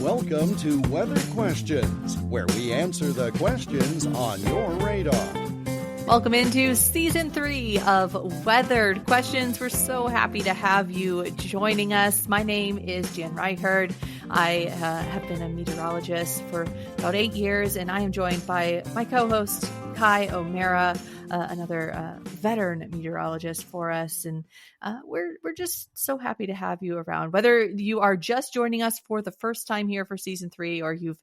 Welcome to Weather Questions, where we answer the questions on your radar. Welcome into Season 3 of Weathered Questions. We're so happy to have you joining us. My name is Jan Kaj. I have been a meteorologist for about 8 years, and I am joined by my co-host, Kai O'Mara, another veteran meteorologist for us. And we're just so happy to have you around. Whether you are just joining us for the first time here for Season 3, or you've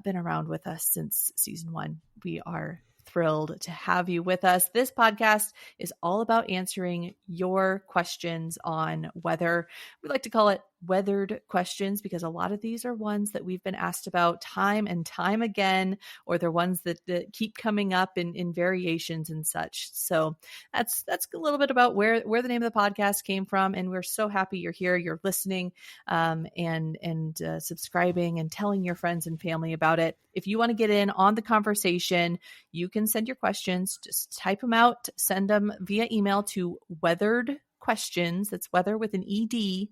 been around with us since Season 1, we are thrilled to have you with us. This podcast is all about answering your questions on weather. We like to call it Weathered Questions because a lot of these are ones that we've been asked about time and time again, or they're ones that keep coming up in variations and such. So that's a little bit about where the name of the podcast came from. And we're so happy you're here, you're listening, and subscribing and telling your friends and family about it. If you want to get in on the conversation, you can send your questions. Just type them out, send them via email to weatheredquestions. That's weather with an ED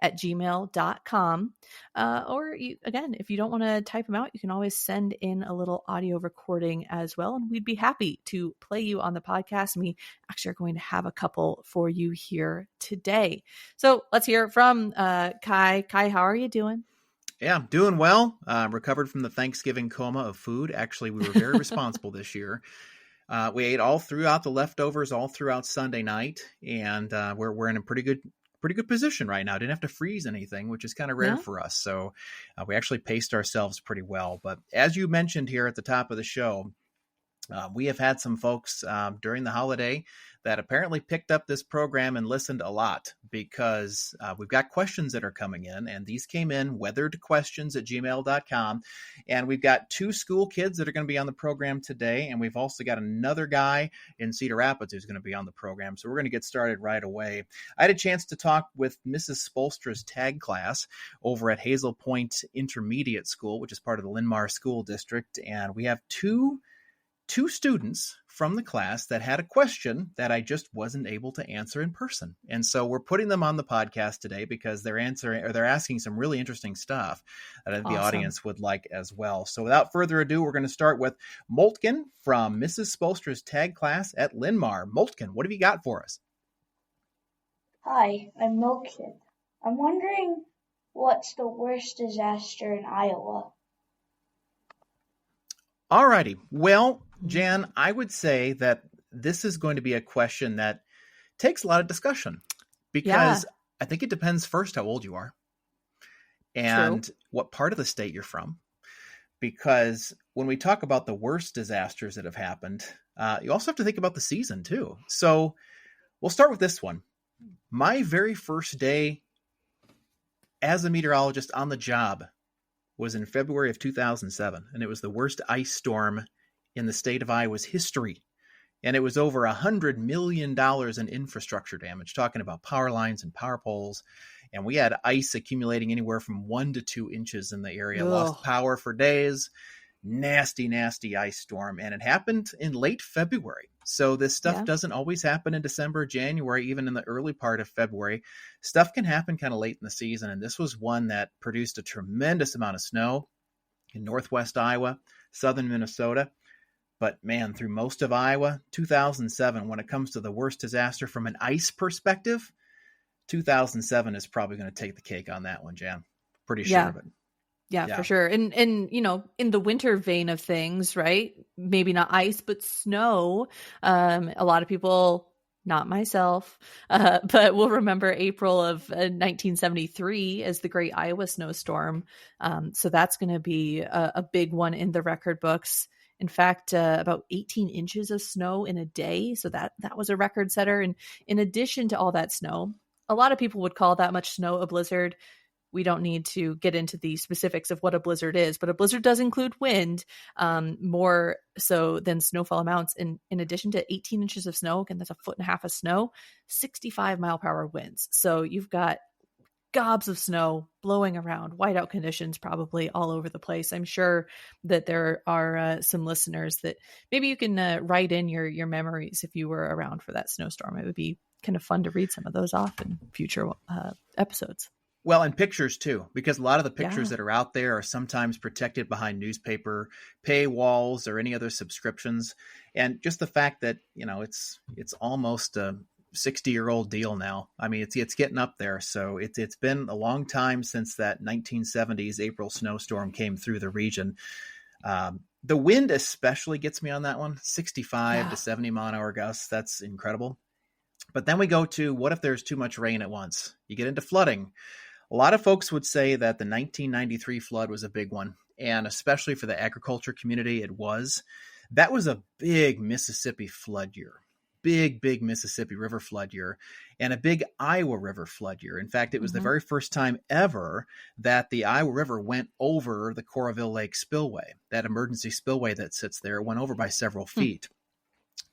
at gmail.com. Or again, if you don't want to type them out, you can always send in a little audio recording as well. And we'd be happy to play you on the podcast. And we actually are going to have a couple for you here today. So let's hear from Kai. Kai, how are you doing? Yeah, I'm doing well. Recovered from the Thanksgiving coma of food. Actually, we were very responsible this year. We ate all throughout the leftovers, all throughout Sunday night. And we're in a pretty good position right now. Didn't have to freeze anything, which is kind of rare for us. So we actually paced ourselves pretty well. But as you mentioned here at the top of the show, we have had some folks during the holiday that apparently picked up this program and listened a lot because we've got questions that are coming in, and these came in weatheredquestions at gmail.com. And we've got 2 school kids that are going to be on the program today. And we've also got another guy in Cedar Rapids who's going to be on the program. So we're going to get started right away. I had a chance to talk with Mrs. Spolstra's tag class over at Hazel Point Intermediate School, which is part of the Linn-Mar School District. And we have two students from the class that had a question that I just wasn't able to answer in person. And so we're putting them on the podcast today because they're asking some really interesting stuff that I think the audience would like as well. So without further ado, we're going to start with Moltken from Mrs. Spolstra's tag class at Linn-Mar. Moltken, what have you got for us? Hi, I'm Moltken. I'm wondering, what's the worst disaster in Iowa? All righty. Well, Jan, I would say that this is going to be a question that takes a lot of discussion because I think it depends first how old you are and what part of the state you're from. Because when we talk about the worst disasters that have happened, you also have to think about the season too. So we'll start with this one. My very first day as a meteorologist on the job was in February of 2007, and it was the worst ice storm in the state of Iowa's history. And it was over $100 million in infrastructure damage, talking about power lines and power poles. And we had ice accumulating anywhere from 1 to 2 inches in the area. Ugh. Lost power for days. Nasty, nasty ice storm. And it happened in late February. So this stuff doesn't always happen in December, January, even in the early part of February. Stuff can happen kind of late in the season. And this was one that produced a tremendous amount of snow in northwest Iowa, southern Minnesota. But man, through most of Iowa, 2007, when it comes to the worst disaster from an ice perspective, 2007 is probably going to take the cake on that one, Jan. Pretty sure of it. Yeah, for sure. And, you know, in the winter vein of things, right? Maybe not ice, but snow. A lot of people, not myself, but will remember April of 1973 as the Great Iowa Snowstorm. So that's going to be a big one in the record books. In fact, about 18 inches of snow in a day. So that was a record setter. And in addition to all that snow, a lot of people would call that much snow a blizzard. We don't need to get into the specifics of what a blizzard is, but a blizzard does include wind, more so than snowfall amounts. In addition to 18 inches of snow, again, that's 1.5 feet of snow, 65 mile per hour winds. So you've got gobs of snow blowing around, whiteout conditions probably all over the place. I'm sure that there are some listeners that maybe you can write in your memories if you were around for that snowstorm. It would be kind of fun to read some of those off in future episodes. Well, and pictures too, because a lot of the pictures Yeah. that are out there are sometimes protected behind newspaper paywalls or any other subscriptions. And just the fact that, it's almost a 60-year-old deal now. I mean, it's getting up there. So it's been a long time since that 1970s April snowstorm came through the region. The wind especially gets me on that one. 65 to 70 mile an hour gusts. That's incredible. But then we go to, what if there's too much rain at once? You get into flooding. A lot of folks would say that the 1993 flood was a big one, and especially for the agriculture community, it was. That was a big Mississippi flood year, big Mississippi River flood year, and a big Iowa River flood year. In fact, it was the very first time ever that the Iowa River went over the Coralville Lake spillway, that emergency spillway that sits there. It went over by several feet.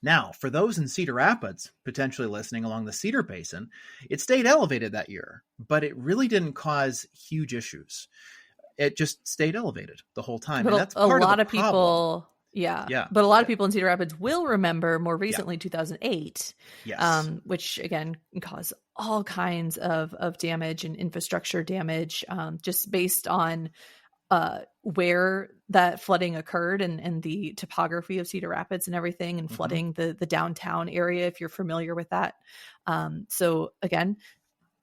Now, for those in Cedar Rapids, potentially listening along the Cedar Basin, it stayed elevated that year, but it really didn't cause huge issues. It just stayed elevated the whole time. But and that's a part lot of of the problem. people, but a lot of people in Cedar Rapids will remember more recently 2008, Yes. which again caused all kinds of damage and infrastructure damage, just based on where that flooding occurred and the topography of Cedar Rapids and everything, and flooding the downtown area, if you're familiar with that. So again,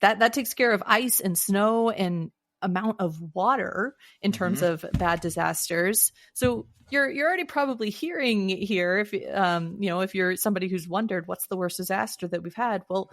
that takes care of ice and snow and amount of water in terms of bad disasters. So you're already probably hearing here, if if you're somebody who's wondered what's the worst disaster that we've had, well,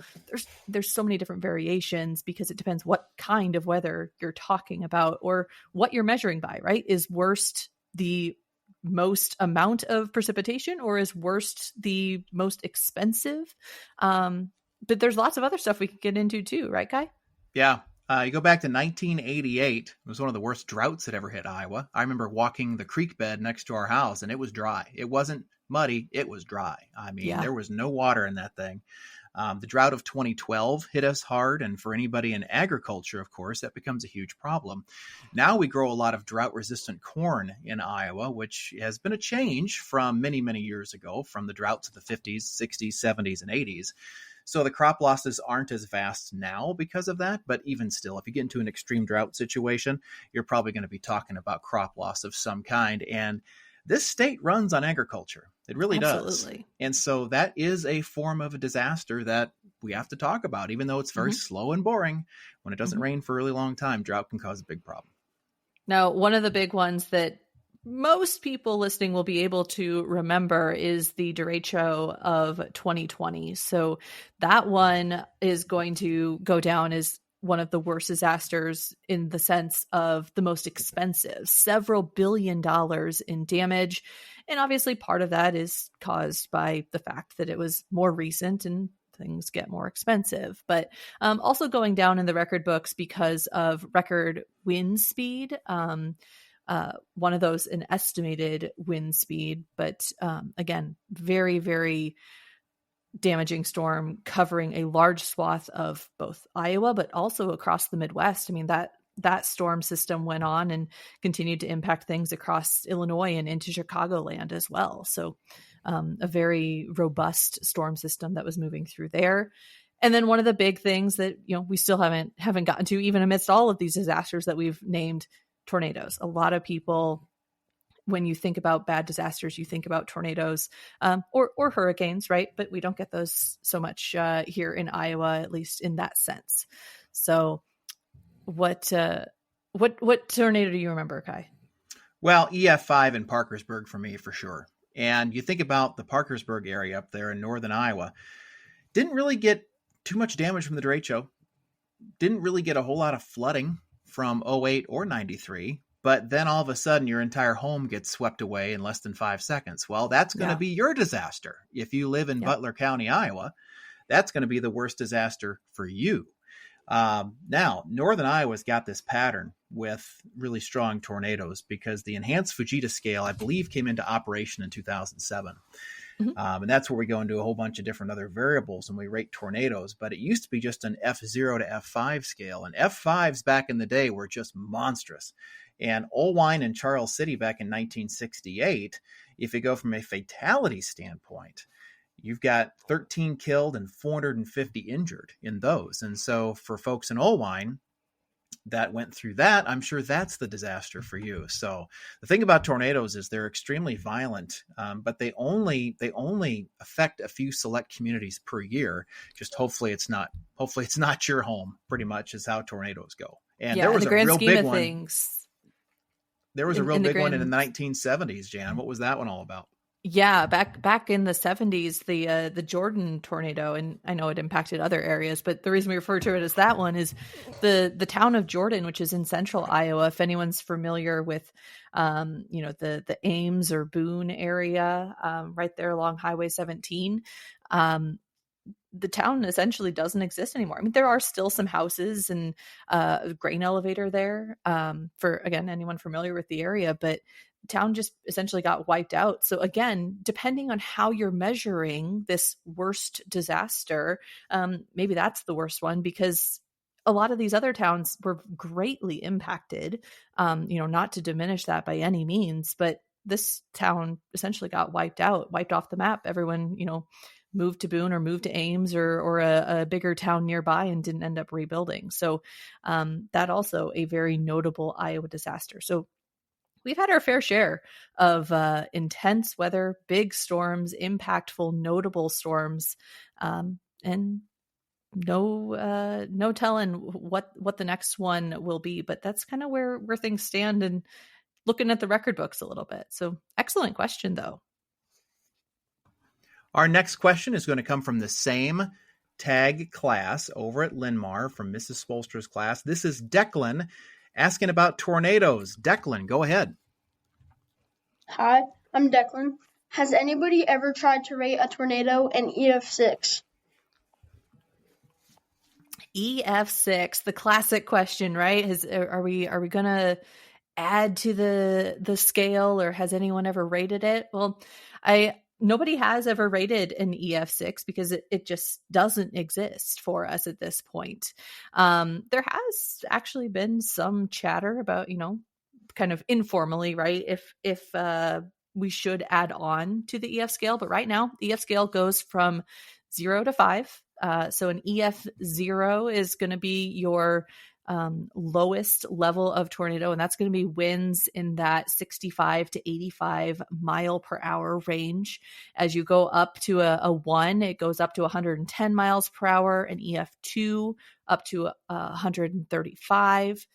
there's so many different variations, because it depends what kind of weather you're talking about or what you're measuring by, right? Is worst the most amount of precipitation, or is worst the most expensive? But there's lots of other stuff we could get into too, right, Kai? Yeah. You go back to 1988. It was one of the worst droughts that ever hit Iowa. I remember walking the creek bed next to our house, and it was dry. It wasn't muddy. It was dry. I mean, there was no water in that thing. The drought of 2012 hit us hard. And for anybody in agriculture, of course, that becomes a huge problem. Now we grow a lot of drought-resistant corn in Iowa, which has been a change from many, many years ago, from the droughts of the 50s, 60s, 70s, and 80s. So the crop losses aren't as vast now because of that. But even still, if you get into an extreme drought situation, you're probably going to be talking about crop loss of some kind. And this state runs on agriculture. It really does. And so that is a form of a disaster that we have to talk about, even though it's very slow and boring. When it doesn't rain for a really long time, drought can cause a big problem. Now, one of the big ones that most people listening will be able to remember is the derecho of 2020. So that one is going to go down as one of the worst disasters in the sense of the most expensive, several $billion in damage. And obviously part of that is caused by the fact that it was more recent and things get more expensive, but also going down in the record books because of record wind speed. One of those, an estimated wind speed, but again, very, very damaging storm covering a large swath of both Iowa, but also across the Midwest. I mean, that storm system went on and continued to impact things across Illinois and into Chicagoland as well. So a very robust storm system that was moving through there. And then one of the big things that, we still haven't gotten to, even amidst all of these disasters that we've named, tornadoes. A lot of people, when you think about bad disasters, you think about tornadoes or hurricanes, right? But we don't get those so much here in Iowa, at least in that sense. So what tornado do you remember, Kai? Well, EF5 in Parkersburg for me, for sure. And you think about the Parkersburg area up there in northern Iowa, didn't really get too much damage from the derecho, didn't really get a whole lot of flooding from 08 or 93, but then all of a sudden your entire home gets swept away in less than 5 seconds. Well, that's going to be your disaster. If you live in Butler County, Iowa, that's going to be the worst disaster for you. Now, northern Iowa's got this pattern with really strong tornadoes because the enhanced Fujita scale, I believe, came into operation in 2007. And that's where we go into a whole bunch of different other variables and we rate tornadoes. But it used to be just an F0 to F5 scale. And F5s back in the day were just monstrous. And Olwine and Charles City back in 1968, if you go from a fatality standpoint, you've got 13 killed and 450 injured in those. And so for folks in Olwine, that went through that, I'm sure that's the disaster for you. So the thing about tornadoes is they're extremely violent, but they only affect a few select communities per year. Just hopefully it's not your home. Pretty much is how tornadoes go. And there was a real big one. There was a real big one in the 1970s, Jan. What was that one all about? Yeah, back in the 70s, the Jordan tornado, and I know it impacted other areas, but the reason we refer to it as that one is the town of Jordan, which is in central Iowa. If anyone's familiar with, the Ames or Boone area, right there along Highway 17, the town essentially doesn't exist anymore. I mean, there are still some houses and a grain elevator there, for, again, anyone familiar with the area, but town just essentially got wiped out. So again, depending on how you're measuring this worst disaster, maybe that's the worst one, because a lot of these other towns were greatly impacted, not to diminish that by any means, but this town essentially got wiped off the map. Everyone, moved to Boone or moved to Ames or a bigger town nearby and didn't end up rebuilding. So that also a very notable Iowa disaster. So we've had our fair share of intense weather, big storms, impactful, notable storms, and no telling what the next one will be. But that's kind of where things stand, and looking at the record books a little bit. So excellent question, though. Our next question is going to come from the same tag class over at Linmar, from Mrs. Spolster's class. This is Declan asking about tornadoes. Declan, go ahead. Hi, I'm Declan. Has anybody ever tried to rate a tornado in EF6? EF6, the classic question, right? Are we going to add to the scale, or has anyone ever rated it? Well, nobody has ever rated an EF6 because it just doesn't exist for us at this point. There has actually been some chatter about, kind of informally, right, if we should add on to the EF scale. But right now, the EF scale goes from 0 to 5. So an EF0 is going to be your lowest level of tornado, and that's going to be winds in that 65 to 85 mile per hour range. As you go up to a 1, it goes up to 110 miles per hour, an EF2 up to 135,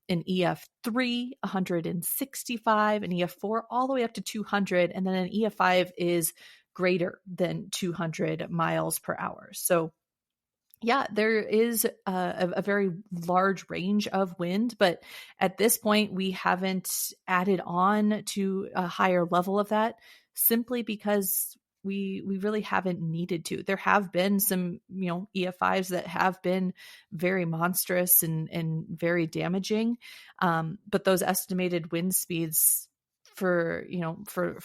an EF3 165, an EF4 all the way up to 200, and then an EF5 is greater than 200 miles per hour. So yeah, there is a very large range of wind, but at this point, we haven't added on to a higher level of that, simply because we really haven't needed to. There have been some, EF5s that have been very monstrous and very damaging, but those estimated wind speeds, for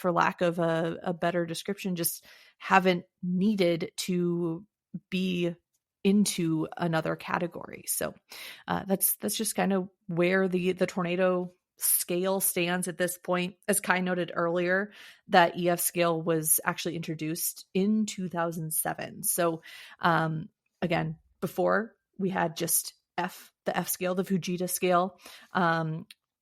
lack of a better description, just haven't needed to be into another category. So that's just kind of where the tornado scale stands at this point. As Kai noted earlier, that EF scale was actually introduced in 2007. So again, before we had just the F scale, the Fujita scale.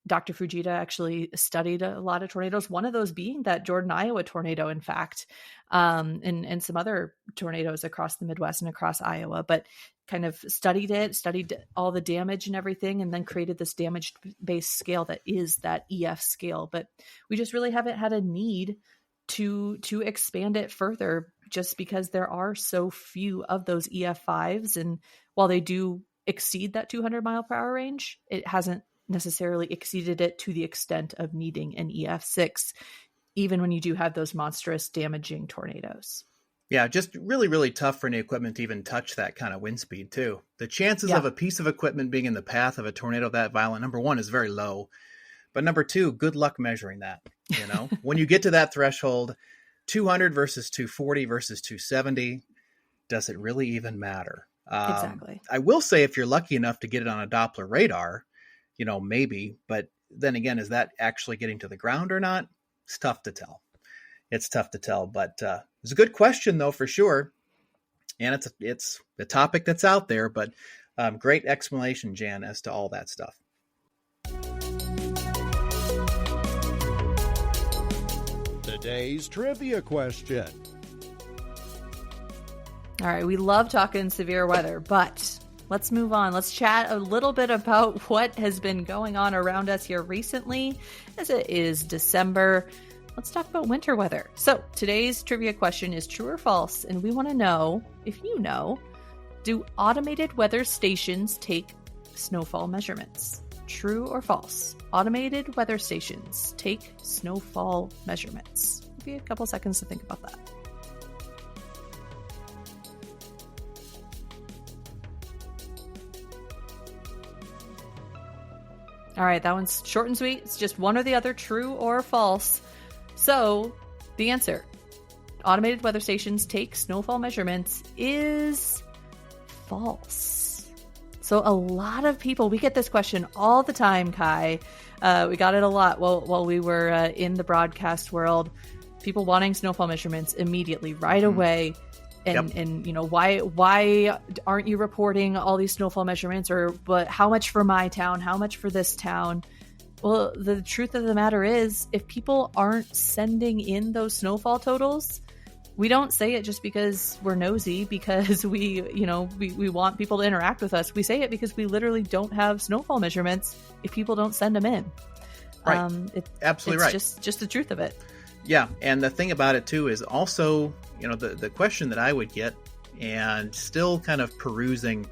Dr. Fujita actually studied a lot of tornadoes, one of those being that Jordan, Iowa tornado, in fact, and some other tornadoes across the Midwest and across Iowa, but kind of studied all the damage and everything, and then created this damage-based scale that is that EF scale. But we just really haven't had a need to expand it further, just because there are so few of those EF5s. And while they do exceed that 200 mile per hour range, it hasn't necessarily exceeded it to the extent of needing an EF6, even when you do have those monstrous damaging tornadoes. Yeah, just really, really tough for any equipment to even touch that kind of wind speed too. The chances of a piece of equipment being in the path of a tornado that violent, number one, is very low. But number two, good luck measuring that. When you get to that threshold, 200 versus 240 versus 270, does it really even matter? Exactly. I will say, if you're lucky enough to get it on a Doppler radar, maybe, but then again, is that actually getting to the ground or not? It's tough to tell. But it's a good question though, for sure. And it's a topic that's out there, but Great explanation, Jan, as to all that stuff. Today's trivia question. All right, we love talking severe weather, but let's move on. Let's chat a little bit about what has been going on around us here recently, as it is December. Let's talk about winter weather. So today's trivia question is true or false, and we want to know, if you know, do automated weather stations take snowfall measurements? True or false? Automated weather stations take snowfall measurements. Give you a couple seconds to think about that. All right, that one's short and sweet. It's just one or the other, true or false. So the answer, automated weather stations take snowfall measurements, is false. So a lot of people, we get this question all the time, Kai. We got it a lot while we were in the broadcast world. People wanting snowfall measurements immediately, right away. And you know, why aren't you reporting all these snowfall measurements? But how much for my town? How much for this town? Well, the truth of the matter is, if people aren't sending in those snowfall totals, we don't say it just because we're nosy, because we want people to interact with us. We say it because we literally don't have snowfall measurements if people don't send them in. Right. Absolutely right. It's just the truth of it. Yeah, and the thing about it too is also, you know, the question that I would get, and still kind of perusing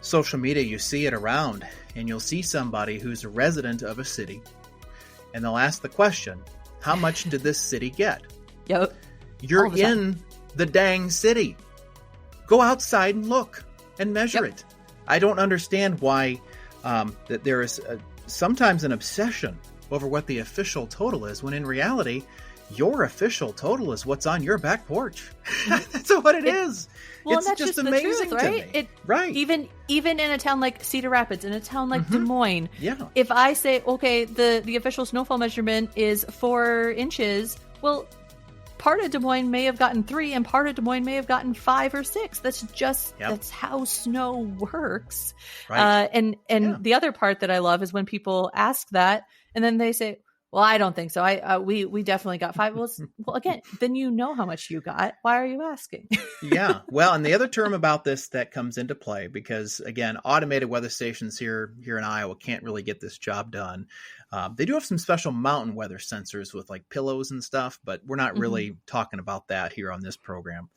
social media, you see it around, and you'll see somebody who's a resident of a city, and they'll ask the question, how much did this city get? Yep. You're in the dang city. Go outside and look and measure it. I don't understand why that there is sometimes an obsession over what the official total is, when in reality, your official total is what's on your back porch. That's what it is. Well, it's that's just the amazing truth, right? to me. Right. Even in a town like Cedar Rapids, in a town like Des Moines, Yeah. if I say, okay, the official snowfall measurement is 4 inches, well, part of Des Moines may have gotten 3, and part of Des Moines may have gotten 5 or 6. That's just that's how snow works. Right. And the other part that I love is when people ask that, and then they say, well, I don't think so. We definitely got 5. Well, again, then you know how much you got. Why are you asking? Yeah. Well, and the other term about this that comes into play, because again, automated weather stations here in Iowa can't really get this job done. They do have some special mountain weather sensors with like pillows and stuff, but we're not really talking about that here on this program.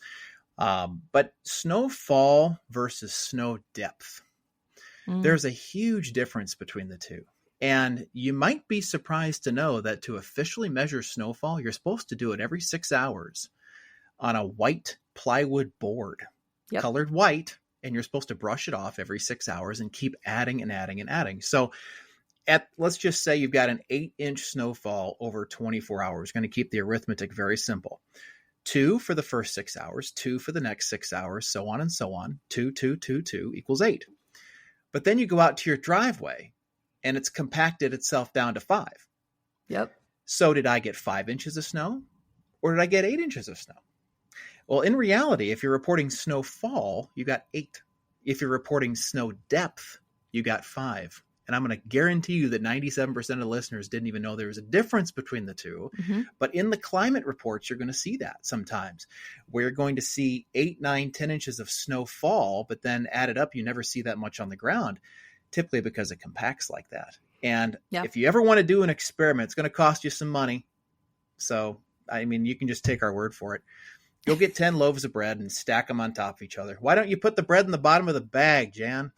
But snowfall versus snow depth. There's a huge difference between the two. And you might be surprised to know that to officially measure snowfall, you're supposed to do it every 6 hours on a white plywood board, colored white, and you're supposed to brush it off every 6 hours and keep adding and adding and adding. So let's just say you've got an 8-inch snowfall over 24 hours. Going to keep the arithmetic very simple. 2 for the first 6 hours, 2 for the next 6 hours, so on and so on. 2, 2, 2, 2 equals 8. But then you go out to your driveway, and it's compacted itself down to 5. Yep. So did I get 5 inches of snow, or did I get 8 inches of snow? Well, in reality, if you're reporting snowfall, you got 8. If you're reporting snow depth, you got 5. And I'm going to guarantee you that 97% of the listeners didn't even know there was a difference between the two. But in the climate reports, you're going to see that sometimes. We're going to see 8, 9, 10 inches of snowfall, but then added up, you never see that much on the ground. Typically because it compacts like that. And if you ever want to do an experiment, it's going to cost you some money. So, I mean, you can just take our word for it. Go get 10 loaves of bread and stack them on top of each other. Why don't you put the bread in the bottom of the bag, Jan?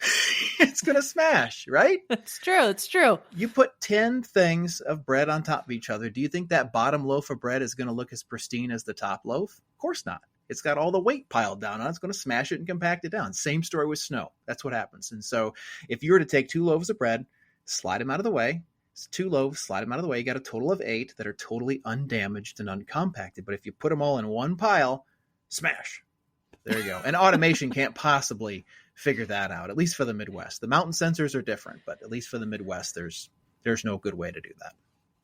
It's going to smash, right? It's true. It's true. You put 10 things of bread on top of each other. Do you think that bottom loaf of bread is going to look as pristine as the top loaf? Of course not. It's got all the weight piled down on it. It's going to smash it and compact it down. Same story with snow. That's what happens. And so if you were to take 2 loaves of bread, slide them out of the way, it's 2 loaves, slide them out of the way, you got a total of 8 that are totally undamaged and uncompacted. But if you put them all in one pile, smash. There you go. And automation can't possibly figure that out, at least for the Midwest. The mountain sensors are different, but at least for the Midwest, there's no good way to do that.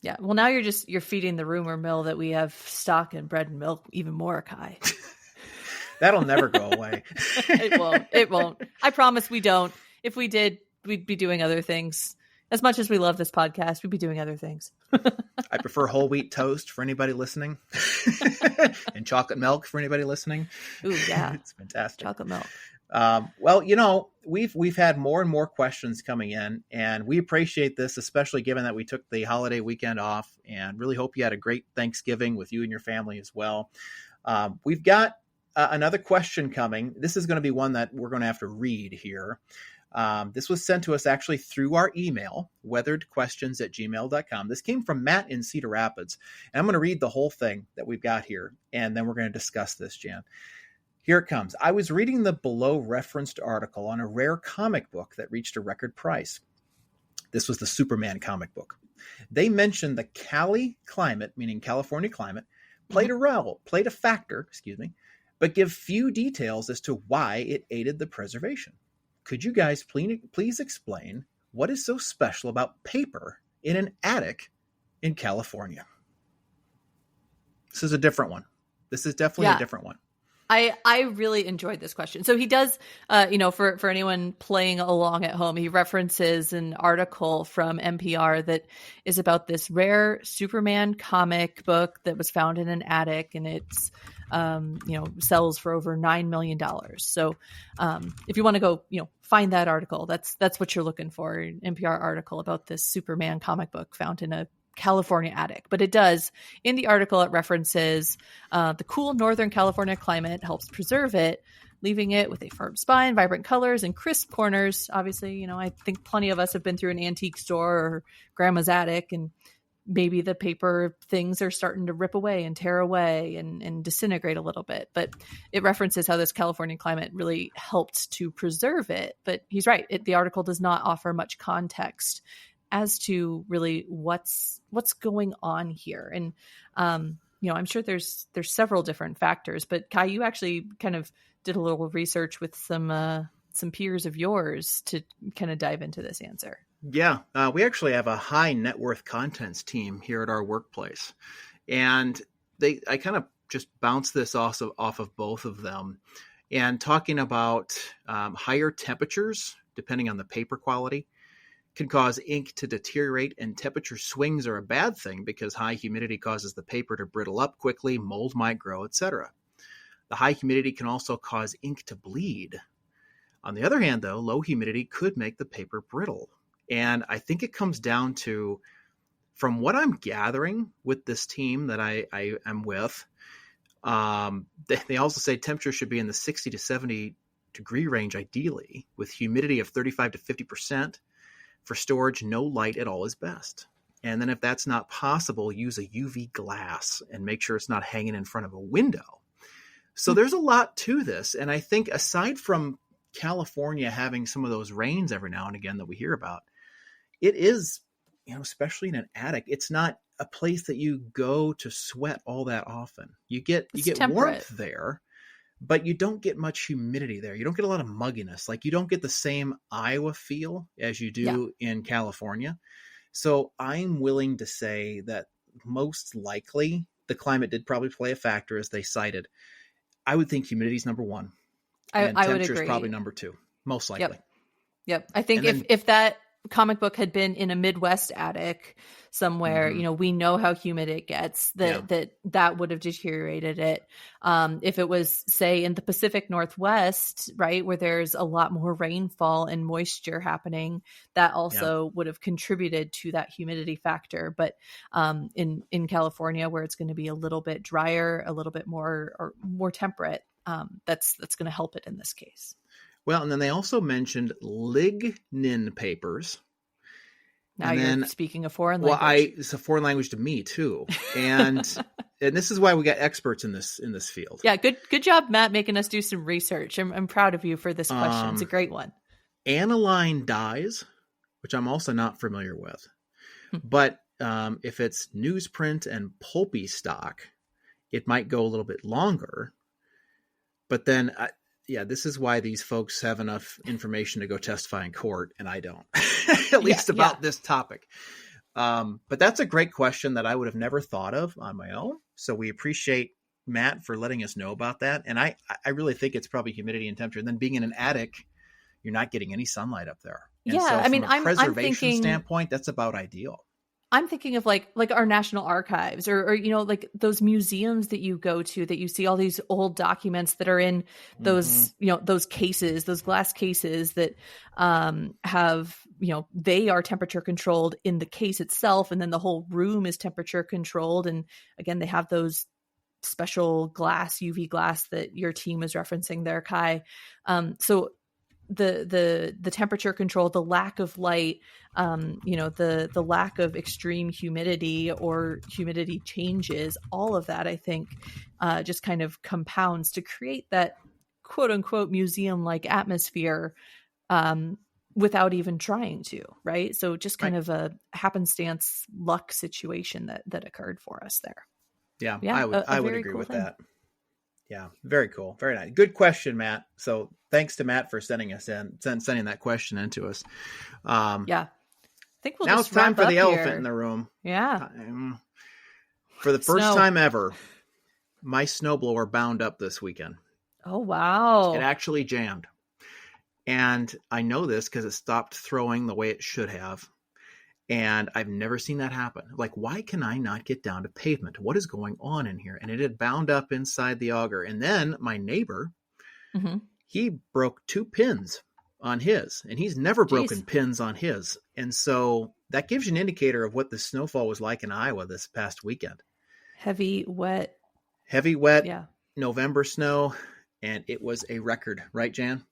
Yeah. Well, now you're feeding the rumor mill that we have stock in bread and milk even more, Kai. That'll never go away. It won't. I promise we don't. If we did, we'd be doing other things. As much as we love this podcast, we'd be doing other things. I prefer whole wheat toast for anybody listening. And chocolate milk for anybody listening. Ooh, yeah. It's fantastic. Chocolate milk. Well, we've had more and more questions coming in, and we appreciate this, especially given that we took the holiday weekend off, and really hope you had a great Thanksgiving with you and your family as well. We've got another question coming. This is going to be one that we're going to have to read here. This was sent to us actually through our email, weatheredquestions@gmail.com. This came from Matt in Cedar Rapids, and I'm going to read the whole thing that we've got here, and then we're going to discuss this, Jan. Here it comes. I was reading the below referenced article on a rare comic book that reached a record price. This was the Superman comic book. They mentioned the Cali climate, meaning California climate, played a factor, but give few details as to why it aided the preservation. Could you guys please explain what is so special about paper in an attic in California? This is a different one. This is definitely a different one. I really enjoyed this question. So he does, for anyone playing along at home, he references an article from NPR that is about this rare Superman comic book that was found in an attic, and it's, sells for over $9 million. So if you want to go, find that article, that's what you're looking for, an NPR article about this Superman comic book found in a California attic. But it does, in the article, it references the cool Northern California climate helps preserve it, leaving it with a firm spine, vibrant colors, and crisp corners. Obviously, I think plenty of us have been through an antique store or grandma's attic, and maybe the paper things are starting to rip away and tear away and disintegrate a little bit. But it references how this California climate really helped to preserve it. But he's right. The article does not offer much context as to really what's going on here. And, I'm sure there's several different factors, but Kai, you actually kind of did a little research with some peers of yours to kind of dive into this answer. Yeah. We actually have a high net worth contents team here at our workplace, and I kind of just bounced this off of both of them, and talking about higher temperatures, depending on the paper quality, can cause ink to deteriorate, and temperature swings are a bad thing because high humidity causes the paper to brittle up quickly, mold might grow, etc. The high humidity can also cause ink to bleed. On the other hand, though, low humidity could make the paper brittle. And I think it comes down to, from what I'm gathering with this team that I am with, they also say temperature should be in the 60 to 70 degree range ideally, with humidity of 35 to 50%. For storage, no light at all is best. And then if that's not possible, use a UV glass and make sure it's not hanging in front of a window. So there's a lot to this. And I think aside from California having some of those rains every now and again that we hear about, it is, especially in an attic, it's not a place that you go to sweat all that often. You get warmth there, but you don't get much humidity there. You don't get a lot of mugginess. Like, you don't get the same Iowa feel as you do in California. So I'm willing to say that most likely the climate did probably play a factor, as they cited. I would think humidity is number one. And I would temperature agree. is probably number two, most likely. Yep. I think if that comic book had been in a Midwest attic somewhere, we know how humid it gets, that would have deteriorated it. If it was, say, in the Pacific Northwest, right, where there's a lot more rainfall and moisture happening, that also would have contributed to that humidity factor. But in California, where it's going to be a little bit drier, a little bit more temperate, that's going to help it in this case. Well, and then they also mentioned lignin papers. Now you're speaking a foreign language. Well, it's a foreign language to me too, and this is why we got experts in this field. Yeah, good job, Matt, making us do some research. I'm proud of you for this question. It's a great one. Aniline dyes, which I'm also not familiar with, but if it's newsprint and pulpy stock, it might go a little bit longer. But then, this is why these folks have enough information to go testify in court, and I don't, at least about this topic. But that's a great question that I would have never thought of on my own. So we appreciate, Matt, for letting us know about that. And I really think it's probably humidity and temperature. And then being in an attic, you're not getting any sunlight up there. And yeah, so I mean, from a preservation I'm thinking, standpoint, that's about ideal. I'm thinking of like our national archives or like those museums that you go to, that you see all these old documents that are in those, those cases, those glass cases that have, they are temperature controlled in the case itself. And then the whole room is temperature controlled. And again, they have those special glass, UV glass that your team is referencing there, Kai. So the temperature control, the lack of light, the lack of extreme humidity or humidity changes, all of that, I think, just kind of compounds to create that quote unquote museum like atmosphere, without even trying to, right? So just kind of a happenstance luck situation that occurred for us there. Yeah, Yeah, I would very agree cool with thing. that. Yeah, very cool. Very nice. Good question, Matt. So thanks to Matt for sending that question in to us. Yeah. I think we'll now just it's time wrap for the up elephant here. in the room. Yeah. For the first Snow. time ever, my snowblower bound up this weekend. Oh, wow. It actually jammed. And I know this because it stopped throwing the way it should have. And I've never seen that happen. Like, why can I not get down to pavement? What is going on in here? And it had bound up inside the auger. And then my neighbor, he broke 2 pins on his. And he's never broken pins on his. And so that gives you an indicator of what the snowfall was like in Iowa this past weekend. Heavy, wet. Yeah. November snow. And it was a record. Right, Jan?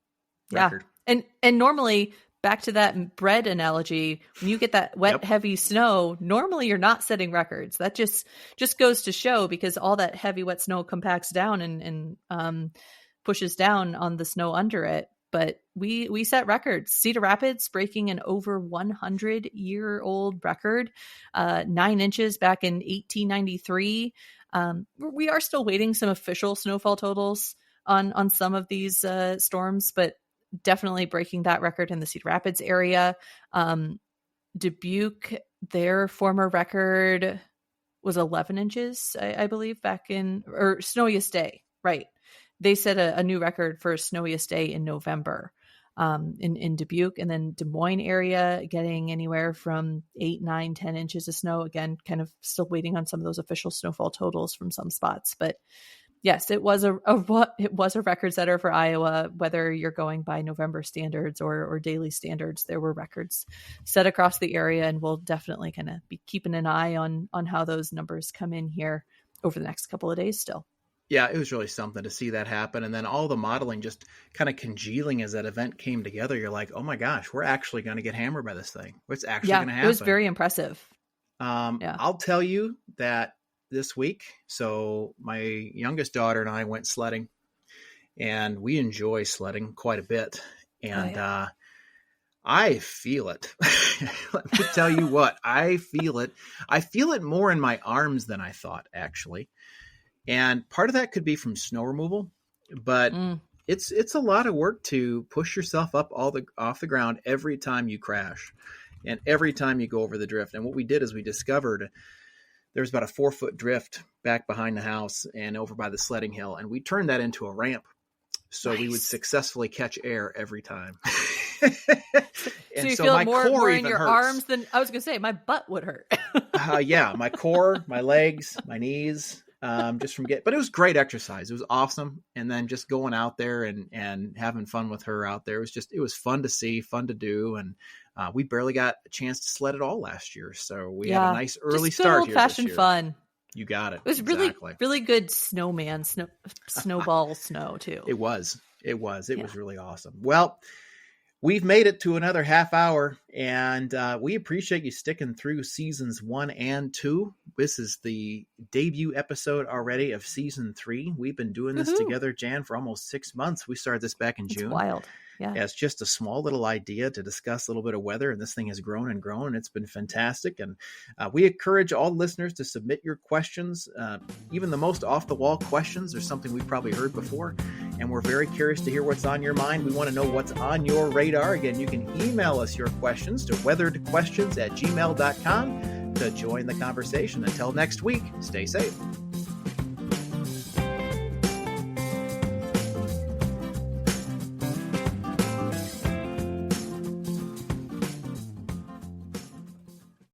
Record. Yeah. And normally, back to that bread analogy, when you get that wet, heavy snow, normally you're not setting records. That just goes to show, because all that heavy, wet snow compacts down and pushes down on the snow under it. But we set records. Cedar Rapids breaking an over 100-year-old record, 9 inches back in 1893. We are still waiting some official snowfall totals on some of these storms, but definitely breaking that record in the Cedar Rapids area. Dubuque, their former record was 11 inches, I believe, back in, or snowiest day, right? They set a new record for snowiest day in November in Dubuque. And then Des Moines area getting anywhere from 8, 9, 10 inches of snow. Again, kind of still waiting on some of those official snowfall totals from some spots. But yes, it was a record setter for Iowa, whether you're going by November standards or daily standards. There were records set across the area, and we'll definitely kind of be keeping an eye on how those numbers come in here over the next couple of days still. Yeah, it was really something to see that happen. And then all the modeling just kind of congealing as that event came together. You're like, oh my gosh, we're actually going to get hammered by this thing. It's actually going to happen. It was very impressive. I'll tell you that this week, so my youngest daughter and I went sledding, and we enjoy sledding quite a bit. And I feel it. Let me tell you what, I feel it. I feel it more in my arms than I thought, actually. And part of that could be from snow removal, but it's a lot of work to push yourself up off the ground every time you crash and every time you go over the drift. And what we did is we discovered there's about a 4-foot drift back behind the house and over by the sledding hill, and we turned that into a ramp. So we would successfly catch air every time. So you feel more in your arms than I was going to say. My butt would hurt. Yeah, my core, my legs, my knees. Just from but it was great exercise. It was awesome. And then just going out there and having fun with her out there. It was fun to see, fun to do. And we barely got a chance to sled at all last year. So we had a nice early start here this year. Fun. You got it. It was really good snowball snow too. It was really awesome. Well, we've made it to another half hour, and we appreciate you sticking through seasons 1 and 2. This is the debut episode already of season 3. We've been doing this together, Jan, for almost 6 months. We started this back in June. It's wild. Yeah. It's just a small little idea to discuss a little bit of weather, and this thing has grown and grown, and it's been fantastic. And we encourage all listeners to submit your questions, even the most off-the-wall questions. There's something we've probably heard before, and we're very curious to hear what's on your mind. We want to know what's on your radar. Again, you can email us your questions to weatheredquestions@gmail.com to join the conversation. Until next week, stay safe.